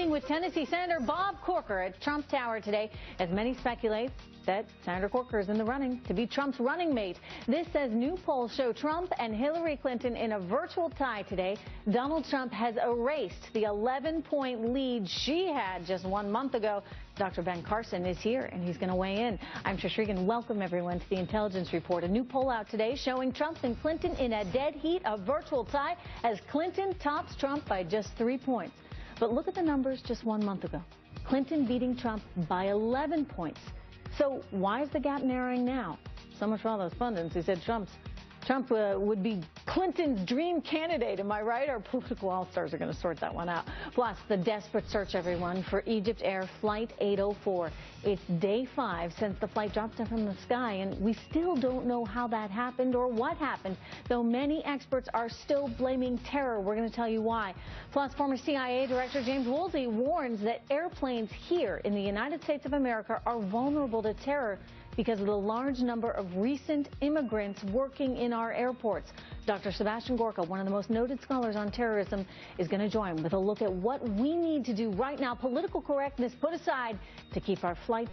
meeting with Tennessee Senator Bob Corker at Trump Tower today, as many speculate that Senator Corker is in the running to be Trump's running mate. This says new polls show Trump and Hillary Clinton in a virtual tie today. Donald Trump has erased the 11-point lead she had just 1 month ago. Dr. Ben Carson is here, and he's going to weigh in. I'm Trish Regan. Welcome, everyone, to the Intelligence Report. A new poll out today showing Trump and Clinton in a dead heat, a virtual tie, as Clinton tops Trump by just 3 points. But look at the numbers just 1 month ago. Clinton beating Trump by 11 points. So why is the gap narrowing now? So much for all those pundits who said Trump would be Clinton's dream candidate. Am I right? Our political all-stars are going to sort that one out. Plus, the desperate search, everyone, for Egypt Air Flight 804. It's day 5 since the flight dropped down from the sky, and we still don't know how that happened or what happened, though many experts are still blaming terror. We're going to tell you why. Plus, former CIA Director James Woolsey warns that airplanes here in the United States of America are vulnerable to terror because of the large number of recent immigrants working in our airports. Dr. Sebastian Gorka, one of the most noted scholars on terrorism, is going to join with a look at what we need to do right now, political correctness put aside, to keep our flight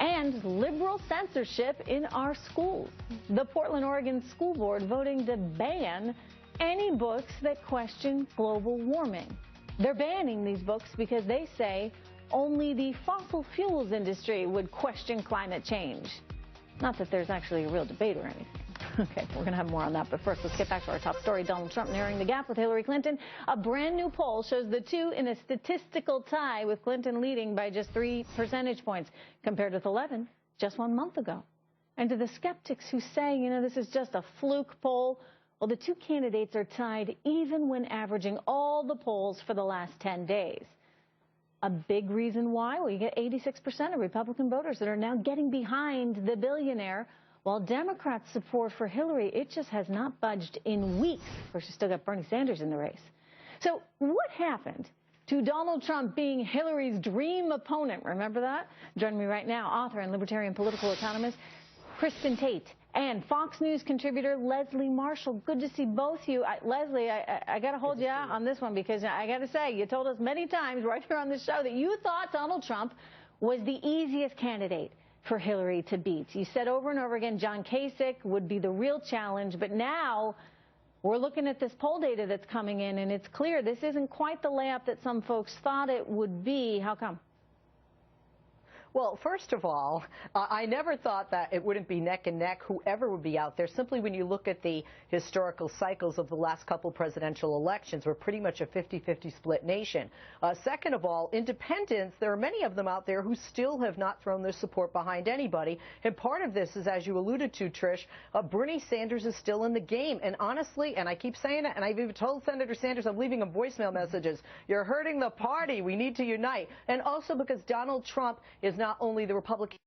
and liberal censorship in our schools. The Portland, Oregon School Board voting to ban any books that question global warming. They're banning these books because they say only the fossil fuels industry would question climate change. Not that there's actually a real debate or anything. Okay, we're going to have more on that, but first let's get back to our top story. Donald Trump narrowing the gap with Hillary Clinton. A brand new poll shows the two in a statistical tie, with Clinton leading by just 3 percentage points compared with 11 just 1 month ago. And to the skeptics who say, you know, this is just a fluke poll, well, the two candidates are tied even when averaging all the polls for the last 10 days. A big reason why? Well, you get 86% of Republican voters that are now getting behind the billionaire, while Democrats' support for Hillary, it just has not budged in weeks. Of course, you still got Bernie Sanders in the race. So what happened to Donald Trump being Hillary's dream opponent? Remember that? Joining me right now, author and libertarian political economist Kristin Tate and Fox News contributor Leslie Marshall. Good to see both of you. Leslie, I got to hold you out on this one, because I got to say, you told us many times right here on the show that you thought Donald Trump was the easiest candidate for Hillary to beat. You said over and over again John Kasich would be the real challenge, but now we're looking at this poll data that's coming in, and it's clear this isn't quite the layup that some folks thought it would be. How come? Well, first of all, I never thought that it wouldn't be neck and neck, whoever would be out there. Simply when you look at the historical cycles of the last couple presidential elections, we're pretty much a 50-50 split nation. Second of all, independents, there are many of them out there who still have not thrown their support behind anybody. And part of this is, as you alluded to, Trish, Bernie Sanders is still in the game. And honestly, and I keep saying it, and I've even told Senator Sanders, I'm leaving him voicemail messages, you're hurting the party. We need to unite. And also because Donald Trump is not only the Republican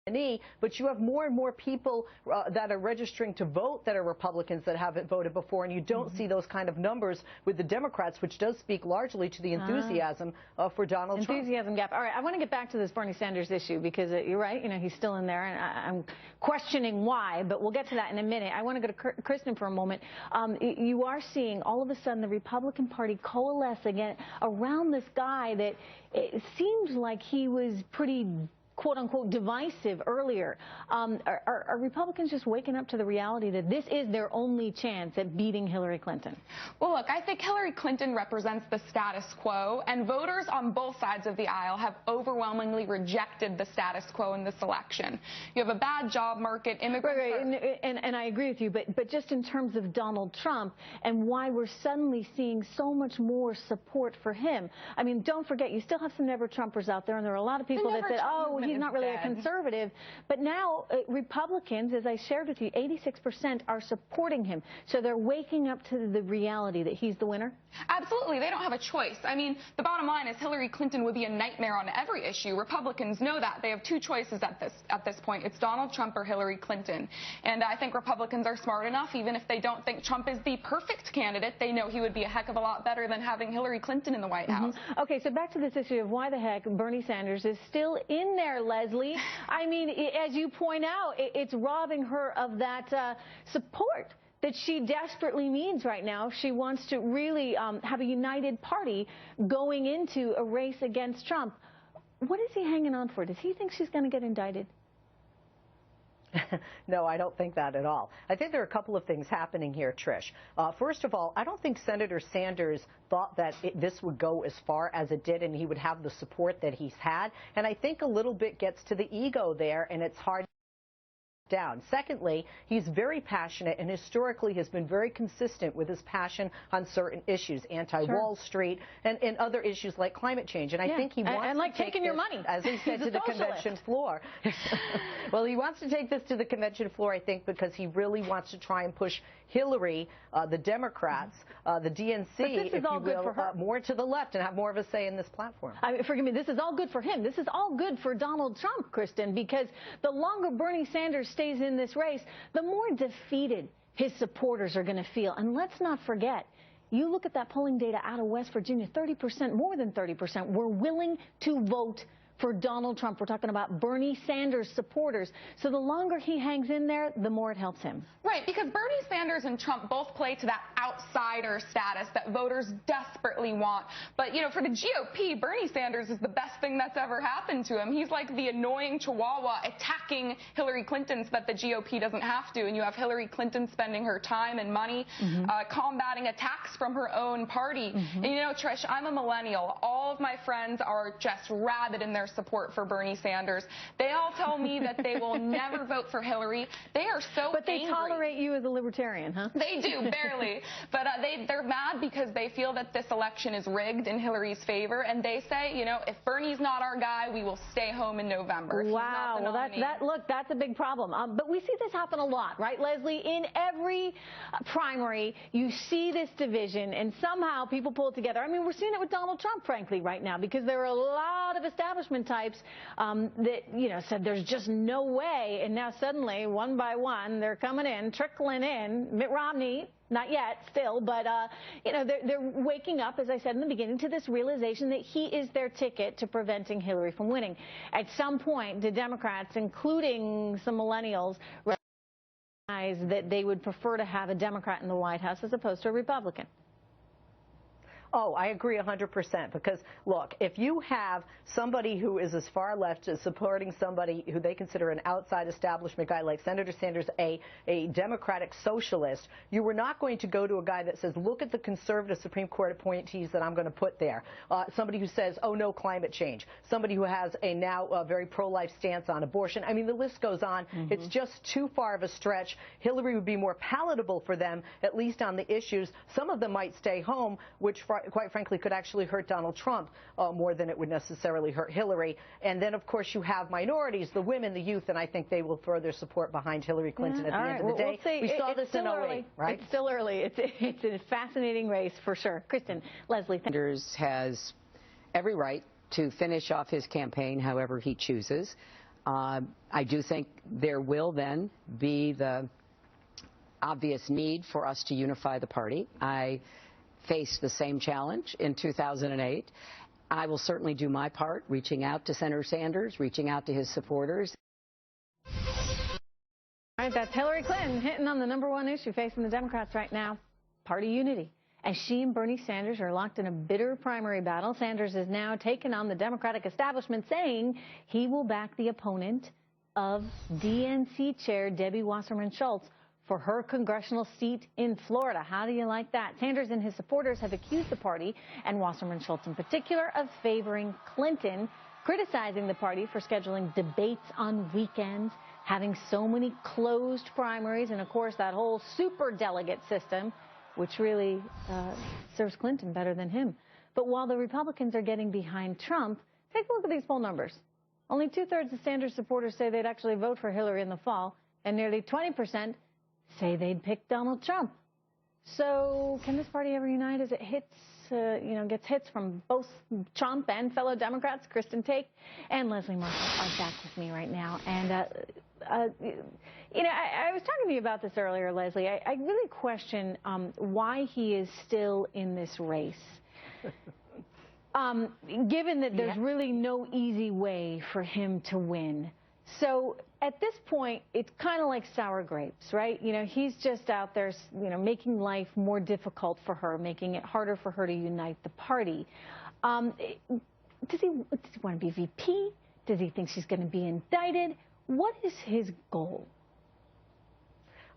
nominee, but you have more and more people that are registering to vote that are Republicans that haven't voted before, and you don't see those kind of numbers with the Democrats, which does speak largely to the enthusiasm for Donald Trump. Enthusiasm gap. All right, I want to get back to this Bernie Sanders issue, because you're right, you know, he's still in there, and I'm questioning why, but we'll get to that in a minute. I want to go to Kristin for a moment. You are seeing all of a sudden the Republican Party coalesce again around this guy that it seems like he was pretty quote-unquote divisive earlier. Are Republicans just waking up to the reality that this is their only chance at beating Hillary Clinton? Well, look, I think Hillary Clinton represents the status quo, and voters on both sides of the aisle have overwhelmingly rejected the status quo in this election. You have a bad job market, immigrants... Right. And I agree with you, but just in terms of Donald Trump and why we're suddenly seeing so much more support for him. I mean, don't forget, you still have some never-Trumpers out there, and there are a lot of people that said, oh, he's not really a conservative. But now Republicans, as I shared with you, 86% are supporting him. So they're waking up to the reality that he's the winner? Absolutely. They don't have a choice. I mean, the bottom line is Hillary Clinton would be a nightmare on every issue. Republicans know that. They have 2 choices at this point. It's Donald Trump or Hillary Clinton. And I think Republicans are smart enough, even if they don't think Trump is the perfect candidate, they know he would be a heck of a lot better than having Hillary Clinton in the White House. Okay, so back to this issue of why the heck Bernie Sanders is still in there, Leslie. I mean, as you point out, it's robbing her of that support that she desperately needs right now. She wants to really have a united party going into a race against Trump. What is he hanging on for? Does he think she's going to get indicted? No, I don't think that at all. I think there are a couple of things happening here, Trish. First of all, I don't think Senator Sanders thought that this would go as far as it did and he would have the support that he's had. And I think a little bit gets to the ego there, and it's hard down. Secondly, he's very passionate and historically has been very consistent with his passion on certain issues, anti-Wall Street and other issues like climate change. And I think he wants and like to take taking your money, as he said, to the convention floor. Well, he wants to take this to the convention floor, I think, because he really wants to try and push Hillary, the Democrats, the DNC, if you will, more to the left and have more of a say in this platform. Forgive me, this is all good for him. This is all good for Donald Trump, Kristin, because the longer Bernie Sanders stays in this race, the more defeated his supporters are going to feel. And let's not forget, you look at that polling data out of West Virginia, 30%, more than 30%, were willing to vote for Donald Trump. We're talking about Bernie Sanders supporters. So the longer he hangs in there, the more it helps him. Right, because Bernie Sanders and Trump both play to that outsider status that voters desperately want. But, you know, for the GOP, Bernie Sanders is the best thing that's ever happened to him. He's like the annoying chihuahua attacking Hillary Clinton so that the GOP doesn't have to. And you have Hillary Clinton spending her time and money combating attacks from her own party. And, you know, Trish, I'm a millennial. All of my friends are just rabid in their support for Bernie Sanders. They all tell me that they will never vote for Hillary. They are so But they angry. tolerate you as a libertarian, huh? They do, barely. But they're mad because they feel that this election is rigged in Hillary's favor, and they say, you know, if Bernie's not our guy, we will stay home in November. Wow, well, that's a big problem. But we see this happen a lot, right, Leslie? In every primary, you see this division, and somehow people pull it together. I mean, we're seeing it with Donald Trump, frankly, right now, because there are a lot of establishment types that, you know, said there's just no way, and now suddenly, one by one, they're coming in, trickling in. Mitt Romney, not yet, still, but, you know, they're waking up, as I said in the beginning, to this realization that he is their ticket to preventing Hillary from winning. At some point, the Democrats, including some millennials, recognize that they would prefer to have a Democrat in the White House as opposed to a Republican. Oh, I agree 100%, because, look, if you have somebody who is as far left as supporting somebody who they consider an outside establishment guy like Senator Sanders, a Democratic socialist, you were not going to go to a guy that says, look at the conservative Supreme Court appointees that I'm going to put there. Somebody who says, oh, no, climate change. Somebody who has a now very pro-life stance on abortion. I mean, the list goes on. It's just too far of a stretch. Hillary would be more palatable for them, at least on the issues. Some of them might stay home, which quite frankly, could actually hurt Donald Trump more than it would necessarily hurt Hillary. And then, of course, you have minorities, the women, the youth, and I think they will throw their support behind Hillary Clinton at the end of the day. We'll we saw this in 08, right? It's still early. It's a fascinating race for sure. Kristin, Leslie. Sanders has every right to finish off his campaign however he chooses. I do think there will then be the obvious need for us to unify the party. I faced the same challenge in 2008. I will certainly do my part, reaching out to Senator Sanders, reaching out to his supporters. All right, that's Hillary Clinton hitting on the #1 issue facing the Democrats right now, party unity. As she and Bernie Sanders are locked in a bitter primary battle, Sanders is now taken on the Democratic establishment, saying he will back the opponent of DNC Chair Debbie Wasserman Schultz for her congressional seat in Florida. How do you like that? Sanders and his supporters have accused the party, and Wasserman Schultz in particular, of favoring Clinton, criticizing the party for scheduling debates on weekends, having so many closed primaries, and of course that whole super delegate system, which really serves Clinton better than him. But while the Republicans are getting behind Trump, take a look at these poll numbers. Only 2/3 of Sanders supporters say they'd actually vote for Hillary in the fall, and nearly 20% say they'd pick Donald Trump. So can this party ever unite as it hits, gets hits from both Trump and fellow Democrats? Kristin Tate and Leslie Marshall are back with me right now. And, I was talking to you about this earlier, Leslie. I really question why he is still in this race. Given that there's really no easy way for him to win. So at this point, it's kind of like sour grapes, right? You know, he's just out there, you know, making life more difficult for her, making it harder for her to unite the party. Does he want to be VP? Does he think she's going to be indicted? What is his goal?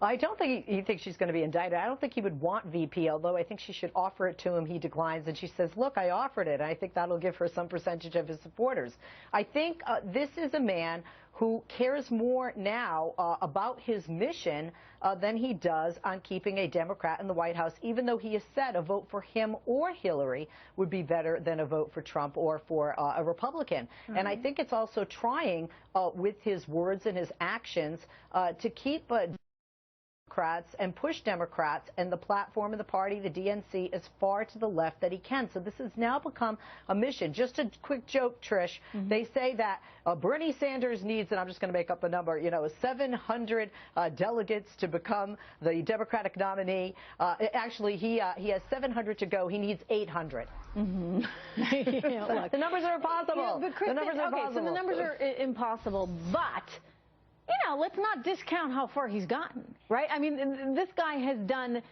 I don't think he thinks she's going to be indicted. I don't think he would want VP, although I think she should offer it to him. He declines, and she says, look, I offered it. I think that'll give her some percentage of his supporters. I think this is a man who cares more now about his mission than he does on keeping a Democrat in the White House, even though he has said a vote for him or Hillary would be better than a vote for Trump or for a Republican. Mm-hmm. And I think it's also trying with his words and his actions to keep Democrats and push Democrats and the platform of the party, the DNC, as far to the left that he can. So this has now become a mission. Just a quick joke, Trish. Mm-hmm. They say that Bernie Sanders needs, and I'm just going to make up a number, 700 delegates to become the Democratic nominee. Actually, he has 700 to go. He needs 800. Mm-hmm. Look, the numbers are impossible. But Kristin, the numbers are impossible. So the numbers are impossible, but let's not discount how far he's gotten, right? I mean, this guy has done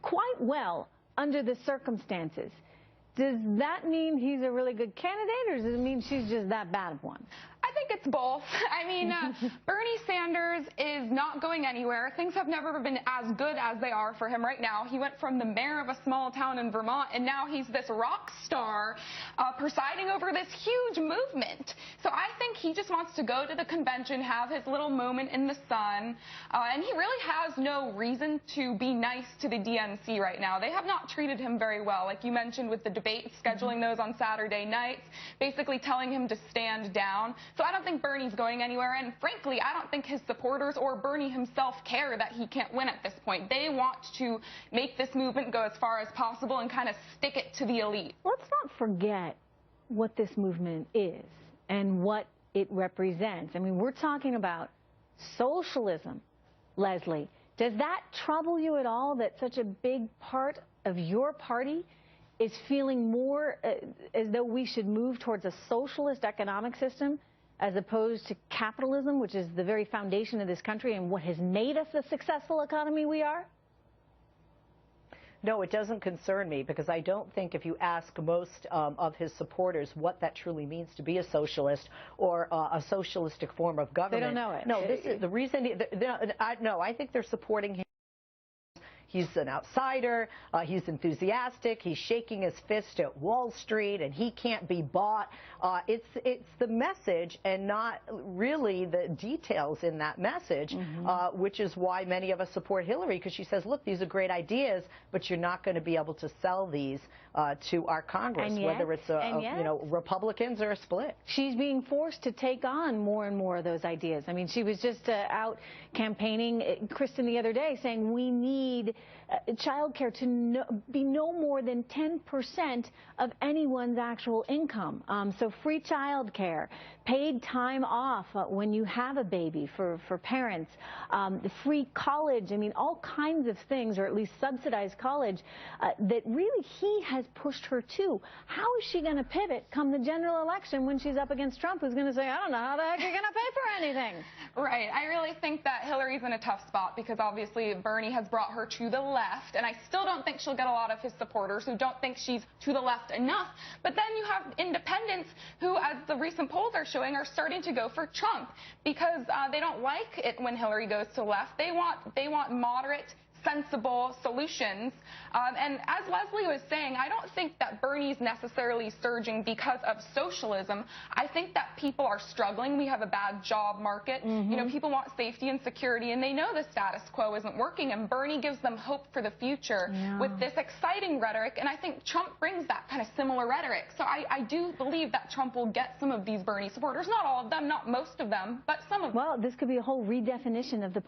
quite well under the circumstances. Does that mean he's a really good candidate, or does it mean she's just that bad of one? I think it's both. I mean, Bernie Sanders is not going anywhere. Things have never been as good as they are for him right now. He went from the mayor of a small town in Vermont, and now he's this rock star presiding over this huge movement. So I think he just wants to go to the convention, have his little moment in the sun, and he really has no reason to be nice to the DNC right now. They have not treated him very well, like you mentioned with the debates, scheduling those on Saturday nights, basically telling him to stand down. So I don't think Bernie's going anywhere, and frankly, I don't think his supporters or Bernie himself care that he can't win at this point. They want to make this movement go as far as possible and kind of stick it to the elite. Let's not forget what this movement is and what it represents. I mean, we're talking about socialism, Leslie. Does that trouble you at all that such a big part of your party is feeling more as though we should move towards a socialist economic system as opposed to capitalism, which is the very foundation of this country and what has made us the successful economy we are? No, it doesn't concern me, because I don't think if you ask most of his supporters what that truly means to be a socialist or a socialistic form of government. They don't know it. No, this is the reason. No, I think they're supporting him. He's an outsider. He's enthusiastic. He's shaking his fist at Wall Street, and he can't be bought. It's the message and not really the details in that message, which is why many of us support Hillary, because she says, look, these are great ideas, but you're not going to be able to sell these to our Congress, whether it's Republicans or a split. She's being forced to take on more and more of those ideas. I mean, she was just out campaigning, Kristin, the other day, saying we need child care to be no more than 10% of anyone's actual income. So free child care, paid time off when you have a baby for parents, the free college, I mean, all kinds of things, or at least subsidized college, that really he has pushed her to. How is she going to pivot come the general election when she's up against Trump, who's going to say, I don't know how the heck you're going to pay for anything? Right. I really think that Hillary's in a tough spot because obviously Bernie has brought her to the left, and I still don't think she'll get a lot of his supporters who don't think she's to the left enough. But then you have independents who, as the recent polls are showing, are starting to go for Trump because they don't like it when Hillary goes to the left. They want moderate, sensible solutions. And as Leslie was saying, I don't think that Bernie's necessarily surging because of socialism. I think that people are struggling. We have a bad job market. You know, people want safety and security, and they know the status quo isn't working, and Bernie gives them hope for the future with this exciting rhetoric, and I think Trump brings that kind of similar rhetoric. So I do believe that Trump will get some of these Bernie supporters, not all of them, not most of them, but some of them. Well, this could be a whole redefinition of the party.